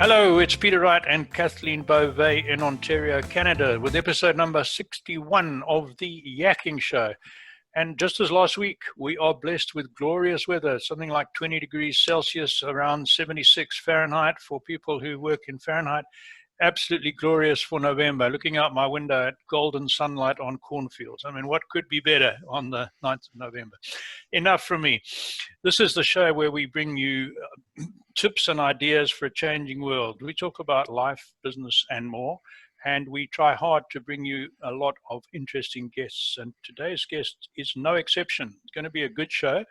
Hello, it's Peter Wright and Kathleen Beauvais in Ontario, Canada, with episode number 61 of the Yakking Show. And just as last week, we are blessed with glorious weather, something like 20 degrees Celsius, around 76 Fahrenheit for people who work in Fahrenheit. Absolutely glorious for November, looking out my window at golden sunlight on cornfields. I mean, what could be better on the 9th of November? Enough from me. This is the show where we bring you tips and ideas for a changing world. We talk about life, business, and more, and we try hard to bring you a lot of interesting guests. And today's guest is no exception. It's going to be a good show,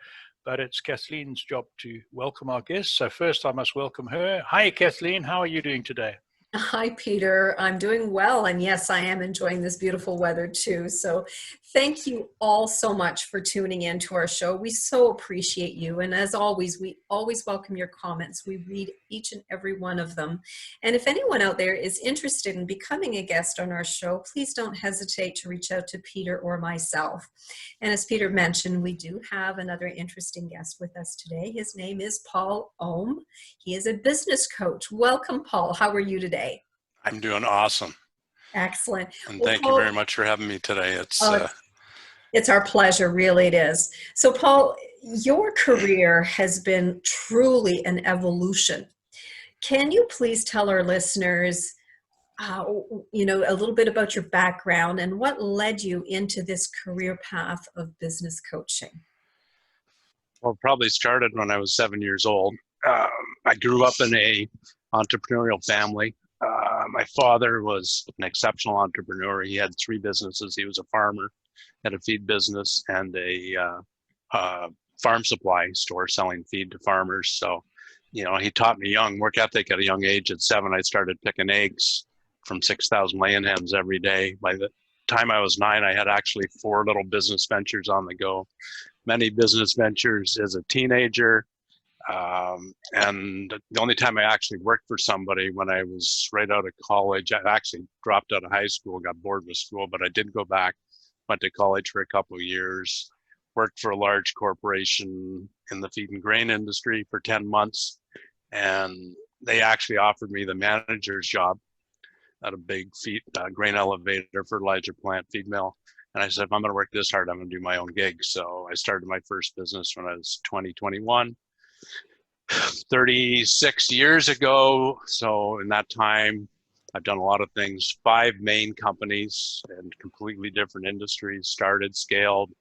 but it's Kathleen's job to welcome our guests. So first, I must welcome her. Hi, Kathleen. How are you doing today? Hi, Peter. I'm doing well. And yes, I am enjoying this beautiful weather too. So thank you all so much for tuning in to our show. We so appreciate you. And as always, we always welcome your comments. We read each and every one of them. And if anyone out there is interested in becoming a guest on our show, please don't hesitate to reach out to Peter or myself. And as Peter mentioned, we do have another interesting guest with us today. His name is Paul Oehm. He is a business coach. Welcome, Paul. How are you today? I'm doing awesome. Excellent. And thank you very much for having me today. It's our pleasure, really it is. So Paul, your career has been truly an evolution. Can you please tell our listeners, a little bit about your background and what led you into this career path of business coaching? Well, probably started when I was 7 years old. I grew up in a entrepreneurial family. My father was an exceptional entrepreneur. He had 3 businesses. He was a farmer, had a feed business, and a farm supply store selling feed to farmers. So, he taught me young work ethic at a young age. At 7, I started picking eggs from 6,000 laying hens every day. By the time I was 9, I had actually 4 little business ventures on the go. Many business ventures as a teenager. And the only time I actually worked for somebody when I was right out of college, I actually dropped out of high school, got bored with school, but I did go back, went to college for a couple of years, worked for a large corporation in the feed and grain industry for 10 months. And they actually offered me the manager's job at a big feed, grain elevator, fertilizer plant, feed mill. And I said, if I'm going to work this hard, I'm going to do my own gig. So I started my first business when I was 21. 36 years ago. So in that time, I've done a lot of things, 5 main companies in completely different industries, started, scaled,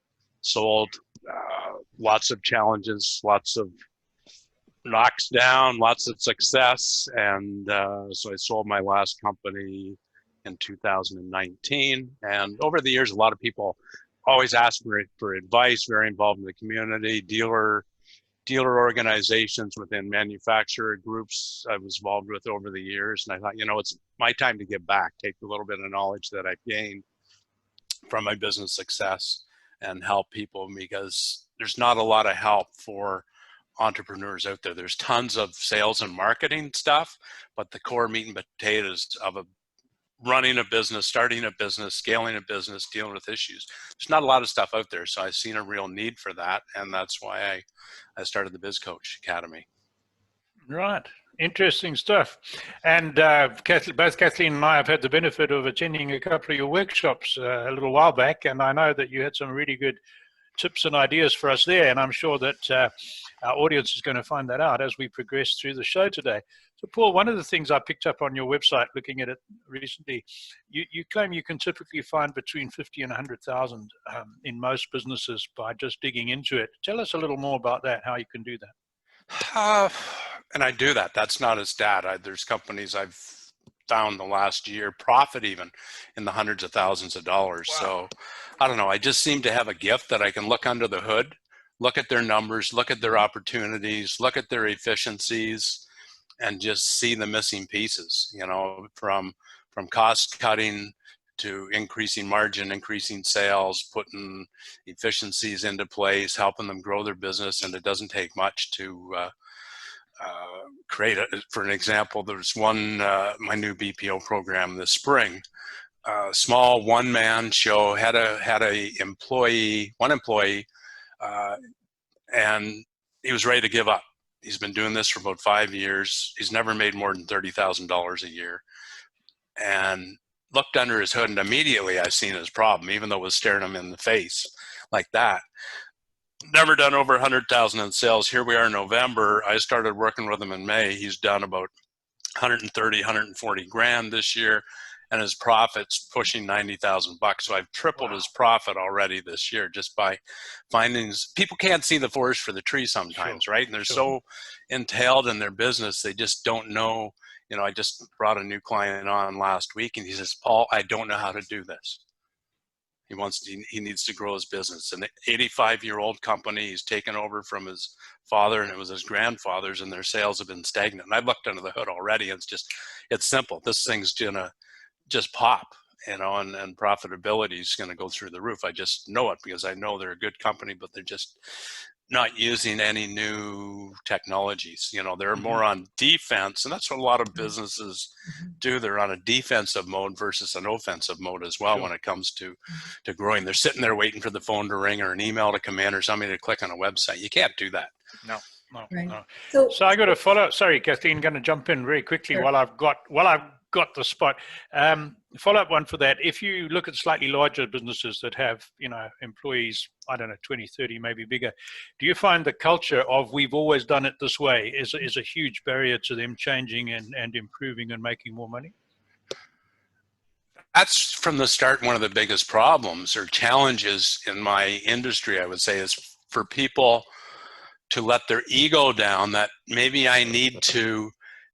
sold, lots of challenges, lots of knocks down, lots of success. And so I sold my last company in 2019. And over the years, a lot of people always ask for advice, very involved in the community, dealer organizations within manufacturer groups I was involved with over the years. And I thought, it's my time to give back, take a little bit of knowledge that I've gained from my business success and help people, because there's not a lot of help for entrepreneurs out there. There's tons of sales and marketing stuff, but the core meat and potatoes of running a business, starting a business, scaling a business, dealing with issues, there's not a lot of stuff out there. So I've seen a real need for that. And that's why I started the Biz Coach Academy. Right. Interesting stuff. And both Kathleen and I have had the benefit of attending a couple of your workshops a little while back. And I know that you had some really good tips and ideas for us there. And I'm sure that our audience is going to find that out as we progress through the show today. So Paul, one of the things I picked up on your website, looking at it recently, you claim you can typically find between 50 and 100,000 in most businesses by just digging into it. Tell us a little more about that, how you can do that. And I do that. That's not a stat. There's companies I've found the last year profit even in the hundreds of thousands of dollars. Wow. So I don't know. I just seem to have a gift that I can look under the hood, look at their numbers, look at their opportunities, look at their efficiencies, and just see the missing pieces, from cost cutting to increasing margin, increasing sales, putting efficiencies into place, helping them grow their business. And it doesn't take much to create it. For an example, there's one, my new BPO program this spring, small one-man show, had one employee, and he was ready to give up. He's been doing this for about 5 years. He's never made more than $30,000 a year. And looked under his hood, and immediately I seen his problem, even though it was staring him in the face like that. Never done over 100,000 in sales. Here we are in November. I started working with him in May. He's done about 130, 140 grand this year, and his profit's pushing 90,000 bucks. So I've tripled his profit already this year just by finding. People can't see the forest for the tree sometimes, right? And they're so entailed in their business, they just don't know. You know, I just brought a new client on last week, and he says, Paul, I don't know how to do this. He needs to grow his business. An 85-year-old company he's taken over from his father, and it was his grandfather's, and their sales have been stagnant. And I've looked under the hood already, and it's simple. This thing's gonna just pop, you know, and profitability is gonna go through the roof. I just know it because I know they're a good company, but they're just not using any new technologies. You know, they're more on defense, and that's what a lot of businesses do. They're on a defensive mode versus an offensive mode as well when it comes to growing. They're sitting there waiting for the phone to ring or an email to come in or somebody to click on a website. You can't do that. No. Right. No. So I got to follow. Sorry, Kathleen, going to jump in very quickly while I've got the spot. Follow up one for that. If you look at slightly larger businesses that have, you know, employees, I don't know, 20, 30, maybe bigger, do you find the culture of we've always done it this way is a huge barrier to them changing and improving and making more money? That's from the start one of the biggest problems or challenges in my industry, I would say, is for people to let their ego down that maybe I need to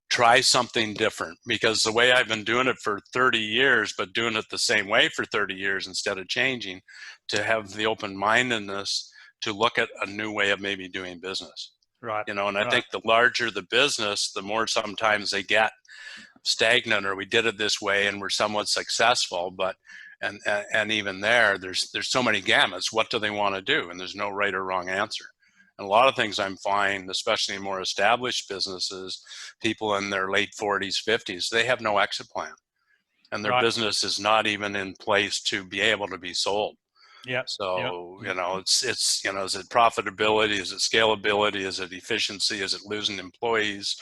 try something different, because the way I've been doing it for 30 years, but doing it the same way for 30 years instead of changing, to have the open-mindedness to look at a new way of maybe doing business. Right. You know, and I think the larger the business, the more sometimes they get stagnant, or we did it this way and we're somewhat successful, but and even there's so many gamuts. What do they want to do? And there's no right or wrong answer. And a lot of things I'm finding, especially in more established businesses, people in their late 40s, 50s, they have no exit plan. And their business is not even in place to be able to be sold. Yeah. So, you know, it's, you know, is it profitability? Is it scalability? Is it efficiency? Is it losing employees?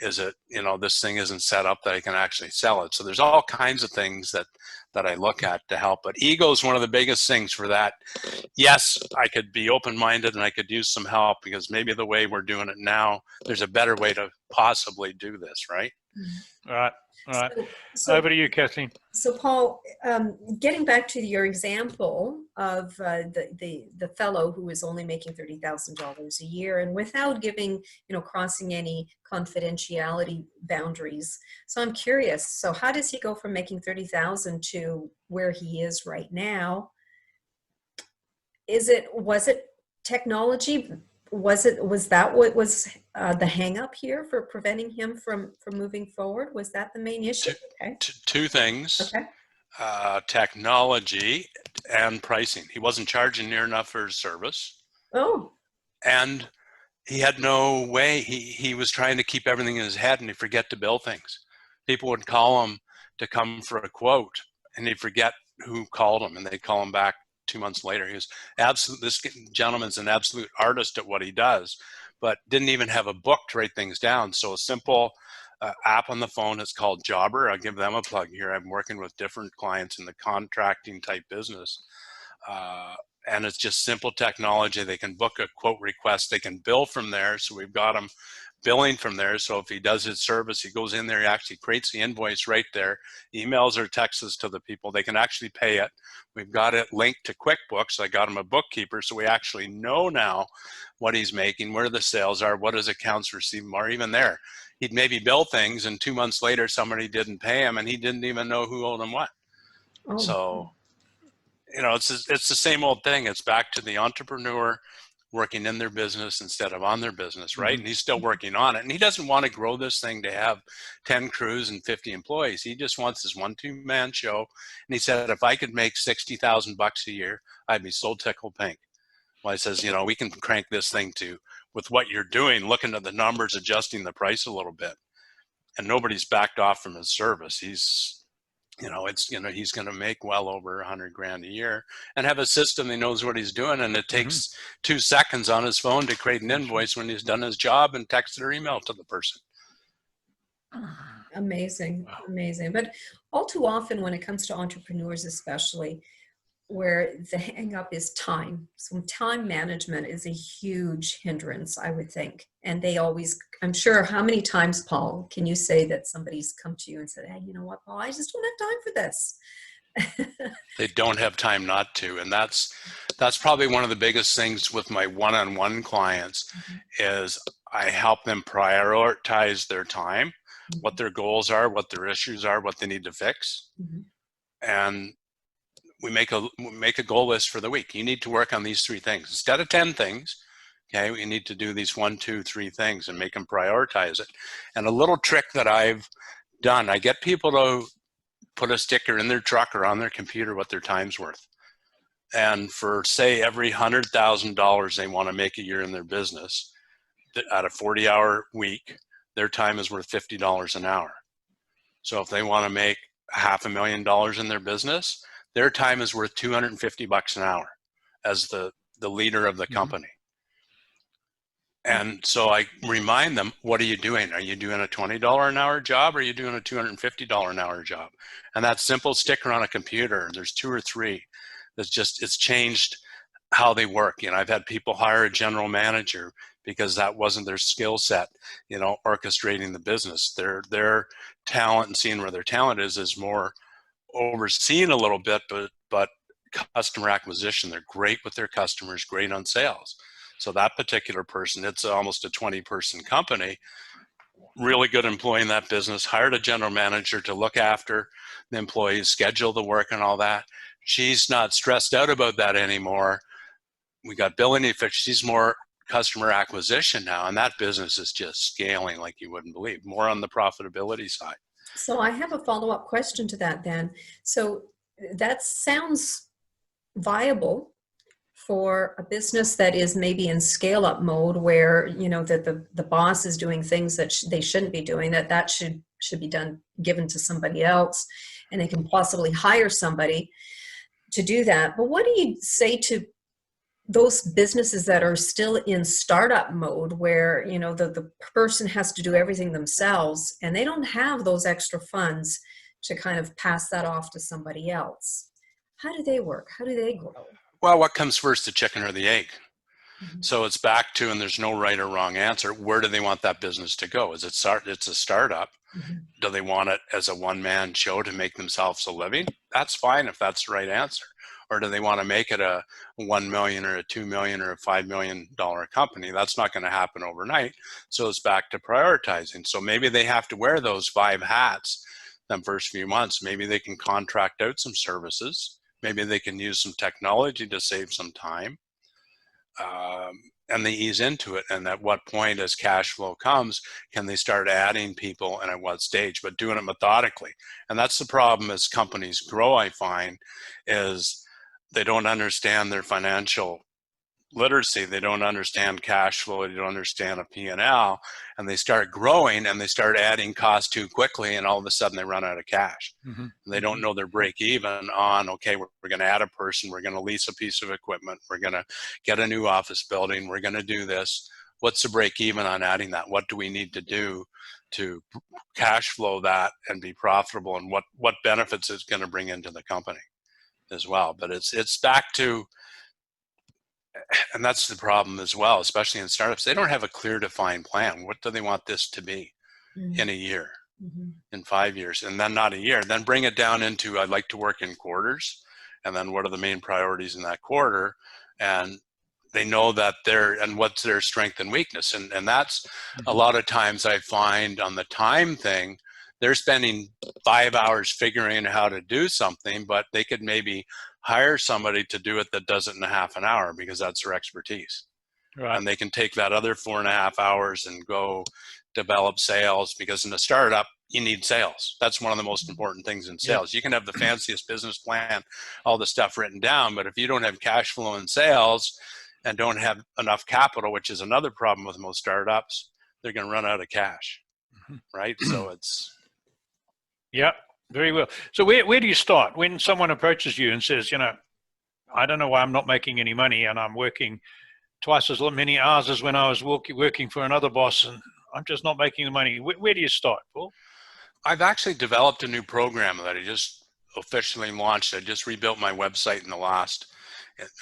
Is it, you know, this thing isn't set up that I can actually sell it? So there's all kinds of things that I look at to help. But ego is one of the biggest things for that. Yes, I could be open-minded and I could use some help, because maybe the way we're doing it now, there's a better way to possibly do this, right? All right. So over to you, Kathleen. So Paul, getting back to your example of the fellow who is only making $30,000 a year, and without giving, crossing any confidentiality boundaries. So I'm curious. So how does he go from making 30,000 to where he is right now? Was it technology? Was that what was the hang up here for preventing him from moving forward? Was that the main issue? Okay. Two things. Okay. Technology and pricing. He wasn't charging near enough for his service. Oh. And he had no way. He was trying to keep everything in his head, and he'd forget to bill things. People would call him to come for a quote, and he'd forget who called him, and they'd call him back 2 months later. He was this gentleman's an absolute artist at what he does, but didn't even have a book to write things down. So a simple app on the phone is called Jobber. I'll give them a plug here. I'm working with different clients in the contracting type business. And it's just simple technology. They can book a quote request. They can bill from there. So we've got them billing from there. So if he does his service, he goes in there, he actually creates the invoice right there, emails or texts to the people. They can actually pay it. We've got it linked to QuickBooks. I got him a bookkeeper, so we actually know now what he's making, where the sales are, what his accounts receivable are. Even there, he'd maybe bill things, and 2 months later, somebody didn't pay him, and he didn't even know who owed him what. Oh. So, it's the same old thing. It's back to the entrepreneur working in their business instead of on their business, right? And he's still working on it. And he doesn't want to grow this thing to have 10 crews and 50 employees. He just wants this 1-2-man show. And he said, if I could make $60,000 a year, I'd be so tickled pink. Well, I says, we can crank this thing to, with what you're doing, looking at the numbers, adjusting the price a little bit. And nobody's backed off from his service. He's he's going to make well over 100 grand a year and have a system that knows what he's doing. And it takes 2 seconds on his phone to create an invoice when he's done his job and text it or email to the person. Amazing. Amazing. But all too often when it comes to entrepreneurs, especially, where the hang up is time. So time management is a huge hindrance, I would think. And they always, I'm sure, how many times, Paul, can you say that somebody's come to you and said, hey, you know what, Paul, I just don't have time for this. They don't have time not to. And that's probably one of the biggest things with my one-on-one clients is I help them prioritize their time, what their goals are, what their issues are, what they need to fix. And we make a goal list for the week. You need to work on these 3 things instead of 10 things. Okay, we need to do these 1, 2, 3 things and make them prioritize it. And a little trick that I've done, I get people to put a sticker in their truck or on their computer what their time's worth. And for, say, every $100,000 they want to make a year in their business, at a 40-hour week, their time is worth $50 an hour. So if they want to make $500,000 in their business, their time is worth $250 an hour as the leader of the company. And so I remind them, what are you doing? Are you doing a $20 an hour job or are you doing a $250 an hour job? And that simple sticker on a computer, there's 2 or 3 it's changed how they work. I've had people hire a general manager because that wasn't their skill set, orchestrating the business. Their talent and seeing where their talent is more overseen a little bit, but customer acquisition, they're great with their customers, great on sales. So that particular person, it's almost a 20-person company, really good employee in that business, hired a general manager to look after the employees, schedule the work and all that. She's not stressed out about that anymore. We got billing efficiency. She's more customer acquisition now, and that business is just scaling like you wouldn't believe, more on the profitability side. So I have a follow-up question to that then. So that sounds viable for a business that is maybe in scale-up mode where, that the boss is doing things that they shouldn't be doing, that should be given to somebody else, and they can possibly hire somebody to do that. But what do you say to those businesses that are still in startup mode where, the person has to do everything themselves and they don't have those extra funds to kind of pass that off to somebody else? How do they work? How do they grow? Well, what comes first, the chicken or the egg? So it's back to, and there's no right or wrong answer, where do they want that business to go? It's a startup. Do they want it as a one-man show to make themselves a living? That's fine if that's the right answer. Or do they want to make it a $1 million or a $2 million or a $5 million company? That's not going to happen overnight. So it's back to prioritizing. So maybe they have to wear those 5 hats them first few months. Maybe they can contract out some services. Maybe they can use some technology to save some time. And they ease into it. And at what point, as cash flow comes, can they start adding people and at what stage, but doing it methodically? And that's the problem as companies grow, I find, is they don't understand their financial literacy. They don't understand cash flow. They don't understand a P&L, and they start growing and they start adding costs too quickly, and all of a sudden they run out of cash. And they don't know their break even on, okay, we're going to add a person, we're going to lease a piece of equipment, we're going to get a new office building, we're going to do this. What's the break even on adding that? What do we need to do to cash flow that and be profitable, and what benefits it's going to bring into the company as well? But it's back to, and that's the problem as well, especially in startups. They don't have a clear defined plan. What do they want this to be in a year, in 5 years, and then not a year? Then bring it down into, I'd like to work in quarters, and then what are the main priorities in that quarter? And they know that and what's their strength and weakness. And that's a lot of times I find on the time thing, they're spending 5 hours figuring out how to do something, but they could maybe hire somebody to do it that does it in a half an hour because that's their expertise. Right. And they can take that other 4.5 hours and go develop sales, because in a startup, you need sales. That's one of the most important things in sales. You can have the fanciest business plan, all the stuff written down, but if you don't have cash flow in sales and don't have enough capital, which is another problem with most startups, they're going to run out of cash. Right? So it's... Yeah. Very well. So where do you start when someone approaches you and says, I don't know why I'm not making any money and I'm working twice as many hours as when I was working for another boss and I'm just not making the money. Where do you start, Paul? I've actually developed a new program that I just officially launched. I just rebuilt my website in the last,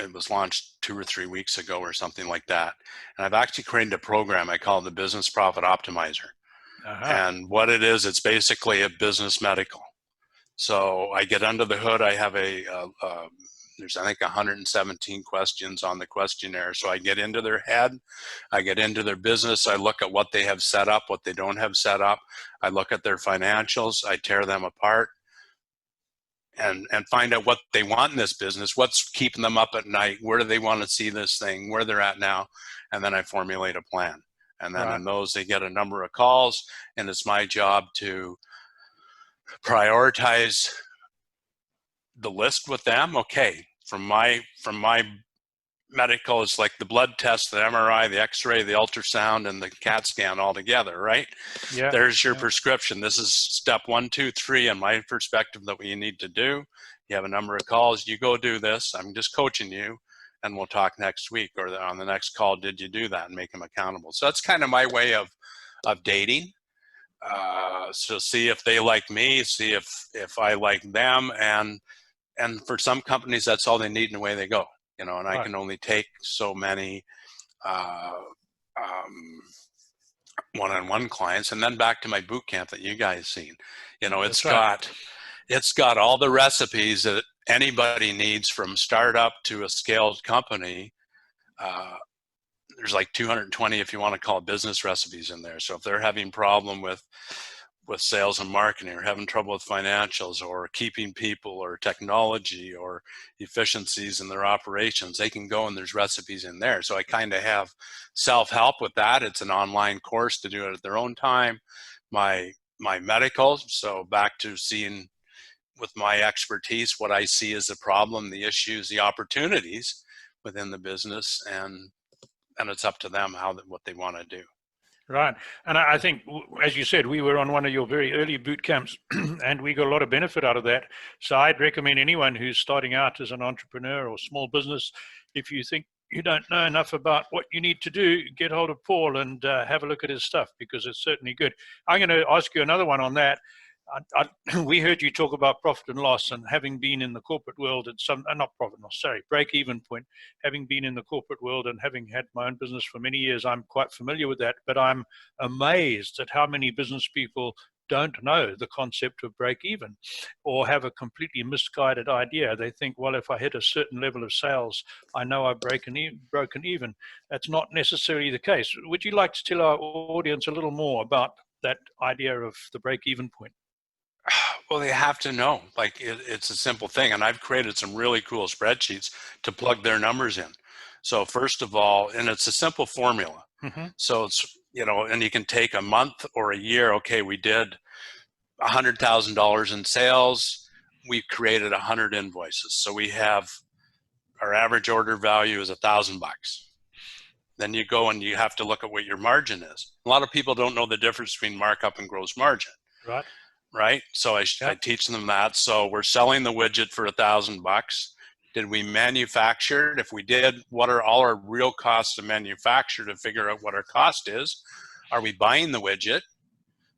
it was launched 2 or 3 weeks ago or something like that. And I've actually created a program I call the Business Profit Optimizer. And what it is, it's basically a business medical. So I get under the hood. I have there's I think 117 questions on the questionnaire. So I get into their head, I get into their business, I look at what they have set up, what they don't have set up. I look at their financials, I tear them apart and find out what they want in this business, what's keeping them up at night, where do they want to see this thing, where they're at now, and then I formulate a plan. And then in those, they get a number of calls, and it's my job to prioritize the list with them. Okay, from my medical, it's like the blood test, the MRI, the X-ray, the ultrasound, and the CAT scan all together, right? Yeah. There's your prescription. This is step 1, 2, 3 in my perspective that you need to do. You have a number of calls. You go do this. I'm just coaching you, and we'll talk next week or on the next call. Did you do that? And make them accountable. So that's kind of my way of dating. So see if they like me, see if I like them, and for some companies that's all they need and away they go, and I can only take so many one-on-one clients, and then back to my boot camp that you guys seen. It's got all the recipes that anybody needs from startup to a scaled company. There's like 220, if you want to call it, business recipes in there. So if they're having problem with sales and marketing, or having trouble with financials, or keeping people, or technology, or efficiencies in their operations, they can go and there's recipes in there. So I kind of have self-help with that. It's an online course to do it at their own time. My medical, so back to seeing with my expertise what I see as the problem, the issues, the opportunities within the business, and it's up to them what they want to do. Right. And I think, as you said, we were on one of your very early boot camps and we got a lot of benefit out of that. So I'd recommend anyone who's starting out as an entrepreneur or small business, if you think you don't know enough about what you need to do, get hold of Paul and have a look at his stuff, because it's certainly good. I'm going to ask you another one on that. We heard you talk about profit and loss, and having been in the corporate world at break-even point, having been in the corporate world and having had my own business for many years, I'm quite familiar with that. But I'm amazed at how many business people don't know the concept of break-even, or have a completely misguided idea. They think, well, if I hit a certain level of sales, I know I've broken even. That's not necessarily the case. Would you like to tell our audience a little more about that idea of the break-even point? Well, they have to know. Like it's a simple thing, and I've created some really cool spreadsheets to plug their numbers in. So first of all, and it's a simple formula. Mm-hmm. So it's and you can take a month or a year. Okay, we did $100,000 in sales. We created 100 invoices. So we have our average order value is $1,000. Then you go and you have to look at what your margin is. A lot of people don't know the difference between markup and gross margin. Right. So I teach them that. So we're selling the widget for $1,000. Did we manufacture it? If we did, what are all our real costs to manufacture to figure out what our cost is? Are we buying the widget?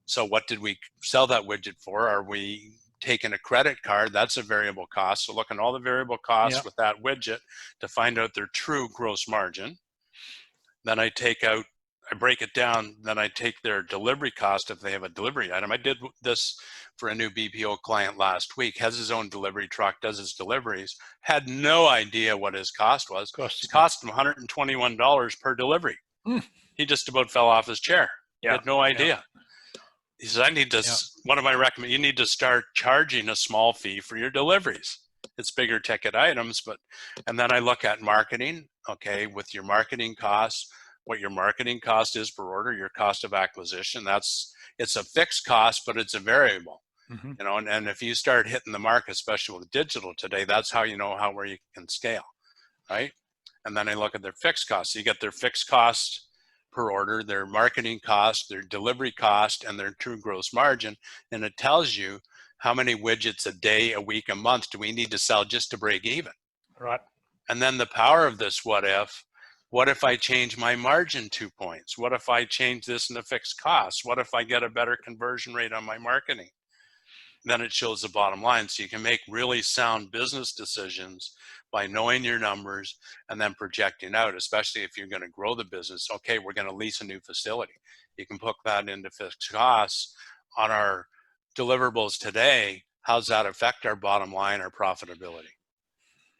So what did we sell that widget for? Are we taking a credit card? That's a variable cost. So look at all the variable costs with that widget to find out their true gross margin. Then I break it down, then I take their delivery cost if they have a delivery item. I did this for a new BPO client last week, has his own delivery truck, does his deliveries, had no idea what his cost was. It cost him $121 per delivery. He just about fell off his chair. He had no idea. He says, one of my recommendations, you need to start charging a small fee for your deliveries. It's bigger ticket items, and then I look at marketing, okay, with your marketing costs, what your marketing cost is per order, your cost of acquisition. It's a fixed cost, but it's a variable. Mm-hmm. And if you start hitting the mark, especially with digital today, that's how you know where you can scale, right? And then I look at their fixed costs. So you get their fixed cost per order, their marketing cost, their delivery cost, and their true gross margin, and it tells you how many widgets a day, a week, a month do we need to sell just to break even? Right. And then the power of this what if I change my margin 2 points? What if I change this in the fixed costs? What if I get a better conversion rate on my marketing? Then it shows the bottom line. So you can make really sound business decisions by knowing your numbers and then projecting out, especially if you're going to grow the business. Okay, we're going to lease a new facility. You can put that into fixed costs on our deliverables today. How's that affect our bottom line, our profitability?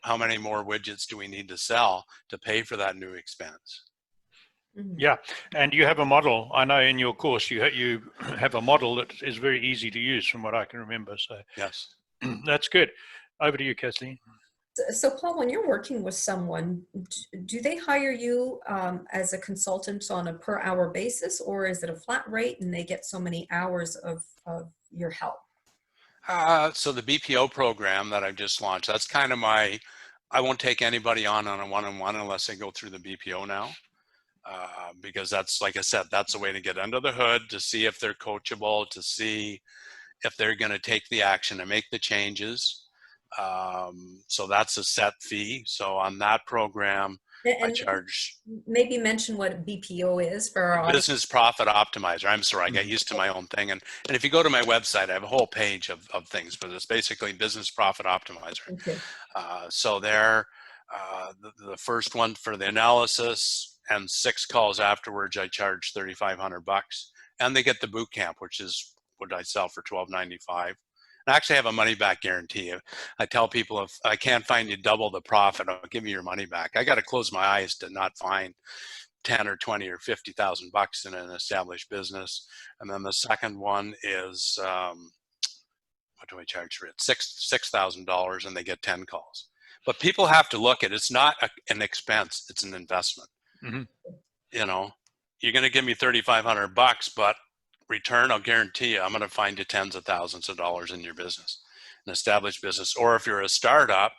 How many more widgets do we need to sell to pay for that new expense? Yeah, and you have a model. I know in your course you have a model that is very easy to use, from what I can remember. So yes, that's good. Over to you, Kathleen. So Paul, when you're working with someone, do they hire you as a consultant on a per hour basis, or is it a flat rate and they get so many hours of your help? So the BPO program that I've just launched, that's kind of I won't take anybody on a one-on-one unless they go through the BPO now. Because that's, like I said, that's a way to get under the hood, to see if they're coachable, to see if they're going to take the action and make the changes. So that's a set fee. So on that program, I charge. Maybe mention what BPO is for our audience. Business Profit Optimizer. I'm sorry, I get used to my own thing. And if you go to my website, I have a whole page of things, but it's basically Business Profit Optimizer. Okay. So there, the first one for the analysis and 6 calls afterwards, I charge $3,500, and they get the boot camp, which is what I sell for $1,295. I actually have a money back guarantee. I tell people, if I can't find you double the profit, I'll give you your money back. I got to close my eyes to not find 10 or 20 or 50,000 bucks in an established business. And then the second one is, what do I charge for it? $6,000, and they get 10 calls. But people have to look at it. It's not an expense, it's an investment. You know, you're going to give me 3,500 bucks, but return, I'll guarantee you, I'm going to find you tens of thousands of dollars in your business, an established business. Or if you're a startup,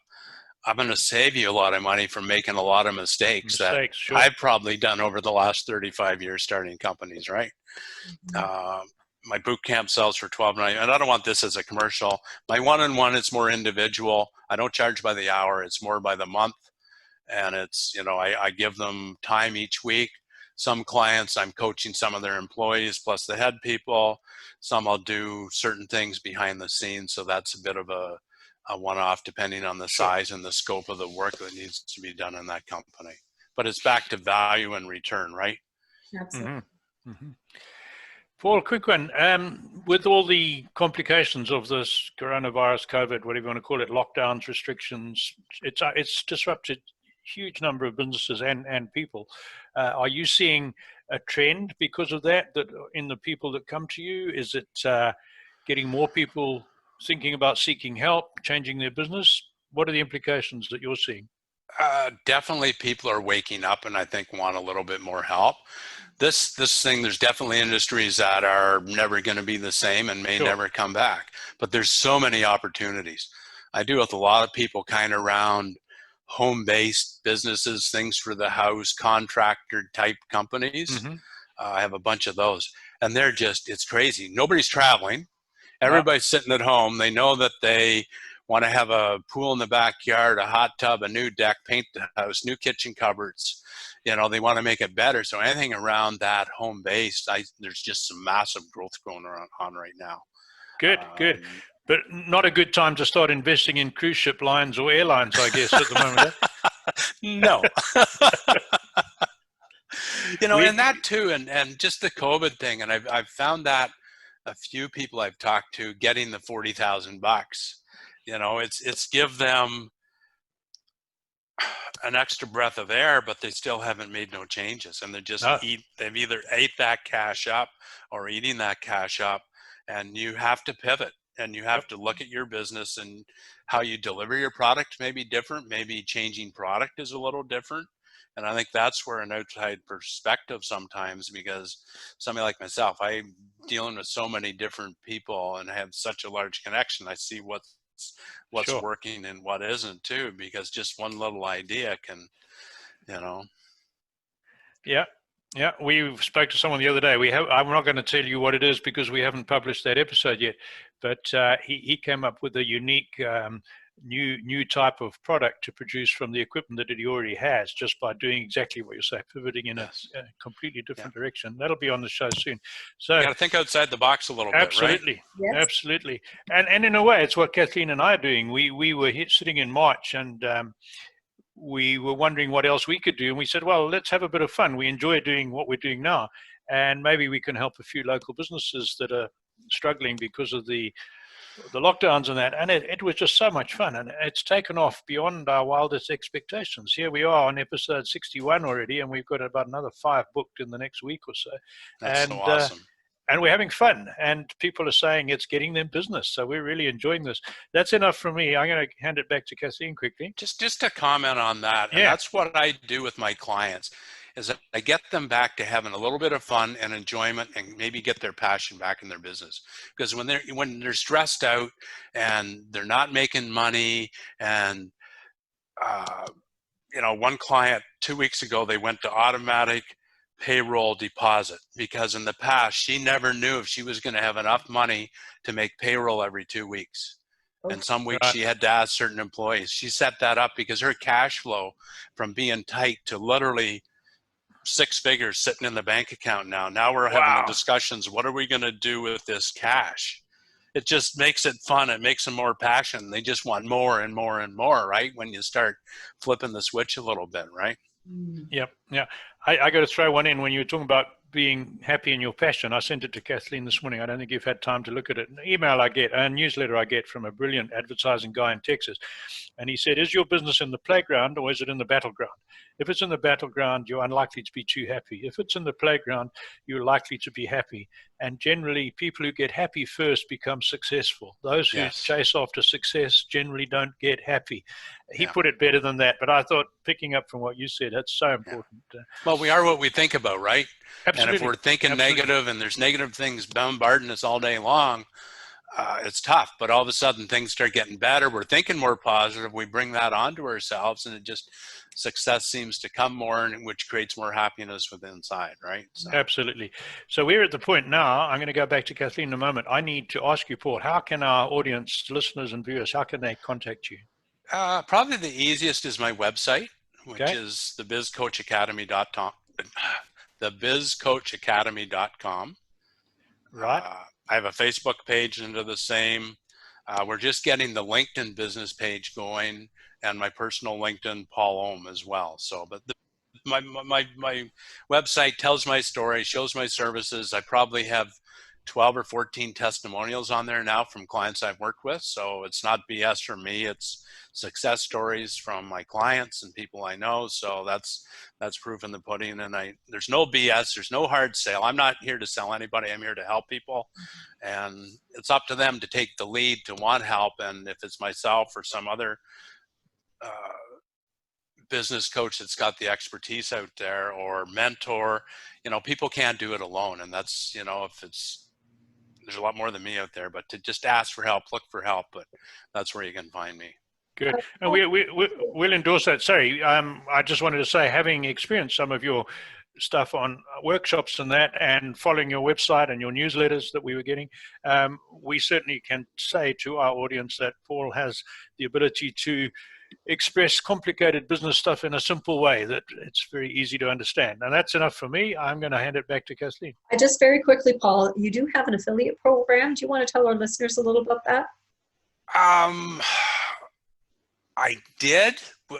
I'm going to save you a lot of money from making a lot of mistakes that sure. I've probably done over the last 35 years starting companies, right? My boot camp sells for $1,290, and I don't want this as a commercial. My one-on-one, it's more individual. I don't charge by the hour, it's more by the month. And it's, you know, I give them time each week. Some clients, I'm coaching some of their employees plus the head people. Some I'll do certain things behind the scenes. So that's a bit of a one-off depending on the size and the scope of the work that needs to be done in that company. But it's back to value and return, right? Absolutely. Paul, quick one. With all the complications of this coronavirus, COVID, whatever you want to call it, lockdowns, restrictions, it's disrupted huge number of businesses and people. Are you seeing a trend because of that in the people that come to you? Is it getting more people thinking about seeking help, changing their business? What are the implications that you're seeing? Definitely people are waking up and I think want a little bit more help. This thing, there's definitely industries that are never going to be the same and may never come back, but there's so many opportunities. I do with a lot of people kind of around home-based businesses, things for the house, contractor type companies. I have a bunch of those, and they're just, it's crazy. Nobody's traveling. Everybody's sitting at home. They know that they want to have a pool in the backyard, a hot tub, a new deck, paint the house, new kitchen cupboards. You know, they want to make it better. So anything around that home-based, there's just some massive growth going on right now. Good. But not a good time to start investing in cruise ship lines or airlines, I guess, at the moment. No. You know, and that too, and just the COVID thing. And I've found that a few people I've talked to getting the 40,000 bucks, you know, it's give them an extra breath of air, but they still haven't made no changes. And they're just they've either ate that cash up or eating that cash up. And you have to pivot. And you have to look at your business and how you deliver your product may be different. Maybe changing product is a little different. And I think that's where an outside perspective sometimes, because somebody like myself, I'm dealing with so many different people and have such a large connection. I see what's working and what isn't too, because just one little idea can, you know. Yeah. Yeah, we spoke to someone the other day. I'm not going to tell you what it is because we haven't published that episode yet. But he came up with a unique new type of product to produce from the equipment that he already has, just by doing exactly what you say, pivoting in Yes. a completely Yeah. different direction. That'll be on the show soon. So You got to think outside the box a little bit, right? absolutely, Yes. absolutely, and in a way, it's what Kathleen and I are doing. We were sitting in March and. We were wondering what else we could do, and we said, well, let's have a bit of fun. We enjoy doing what we're doing now, and maybe we can help a few local businesses that are struggling because of the lockdowns and that. And it was just so much fun, and it's taken off beyond our wildest expectations. Here we are on episode 61 already, and we've got about another 5 booked in the next week or so. That's so awesome. And we're having fun, and people are saying it's getting them business. So we're really enjoying this. That's enough from me. I'm going to hand it back to Kathleen quickly. Just to comment on that, and that's what I do with my clients, is that I get them back to having a little bit of fun and enjoyment, and maybe get their passion back in their business. Because when they're stressed out and they're not making money, and one client 2 weeks ago, they went to automatic payroll deposit because in the past she never knew if she was going to have enough money to make payroll every 2 weeks. And some weeks she had to ask certain employees. She set that up because her cash flow from being tight to literally 6 figures sitting in the bank account now. Now we're having the discussions, what are we going to do with this cash? It just makes it fun. It makes them more passionate. They just want more and more and more, right? When you start flipping the switch a little bit, right? Yep. Yeah. I got to throw one in when you were talking about being happy in your passion. I sent it to Kathleen this morning. I don't think you've had time to look at it. An email I get, a newsletter I get from a brilliant advertising guy in Texas. And he said, is your business in the playground or is it in the battleground? If it's in the battleground, you're unlikely to be too happy. If it's in the playground, you're likely to be happy. And generally, people who get happy first become successful. Those who chase after success generally don't get happy. He put it better than that, but I thought, picking up from what you said, that's so important. Well, we are what we think about, right? Absolutely. And if we're thinking negative and there's negative things bombarding us all day long, it's tough. But all of a sudden things start getting better. We're thinking more positive. We bring that onto ourselves, and success seems to come more, and which creates more happiness within inside, right? So. Absolutely. So we're at the point now, I'm going to go back to Kathleen in a moment. I need to ask you, Paul, how can our audience, listeners and viewers, how can they contact you? Probably the easiest is my website, which is thebizcoachacademy.com. thebizcoachacademy.com. Right. I have a Facebook page into the same. We're just getting the LinkedIn business page going, and my personal LinkedIn, Paul Oehm, as well. So, but my website tells my story, shows my services. I probably have 12 or 14 testimonials on there now from clients I've worked with. So it's not BS for me. It's success stories from my clients and people I know. So that's proof in the pudding. And there's no BS. There's no hard sale. I'm not here to sell anybody. I'm here to help people. And it's up to them to take the lead, to want help. And if it's myself or some other business coach that's got the expertise out there, or mentor, people can't do it alone. And that's, there's a lot more than me out there, but to just ask for help, look for help, but that's where you can find me. Good. And we'll endorse that. Sorry, I just wanted to say, having experienced some of your stuff on workshops and that, and following your website and your newsletters that we were getting, we certainly can say to our audience that Paul has the ability to express complicated business stuff in a simple way that it's very easy to understand. And that's enough for me. I'm going to hand it back to Kathleen. I just very quickly, Paul, you do have an affiliate program. Do you want to tell our listeners a little about that? I did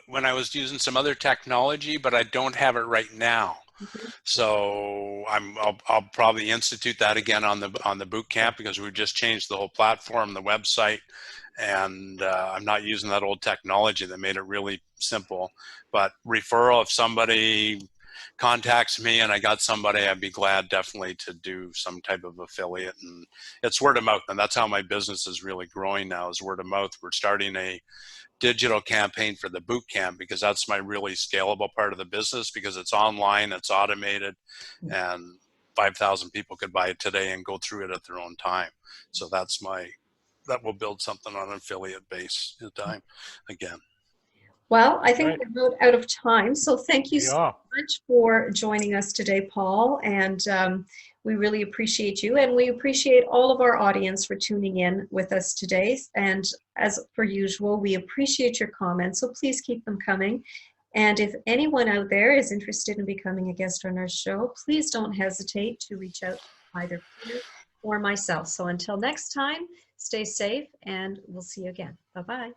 when I was using some other technology, but I don't have it right now. Mm-hmm. So I'll probably institute that again on the boot camp, because we just changed the whole platform, the website, and I'm not using that old technology that made it really simple. But referral, if somebody contacts me and I got somebody, I'd be glad definitely to do some type of affiliate. And it's word of mouth, and that's how my business is really growing now, is word of mouth. We're starting a digital campaign for the boot camp, because that's my really scalable part of the business, because it's online, it's automated, and 5,000 people could buy it today and go through it at their own time. So that will build something on an affiliate base at time again. Well, I think Right. we're about out of time. So thank you so Yeah. much for joining us today, Paul. And we really appreciate you. And we appreciate all of our audience for tuning in with us today. And as per usual, we appreciate your comments. So please keep them coming. And if anyone out there is interested in becoming a guest on our show, please don't hesitate to reach out to either Peter or myself. So until next time, stay safe and we'll see you again. Bye-bye.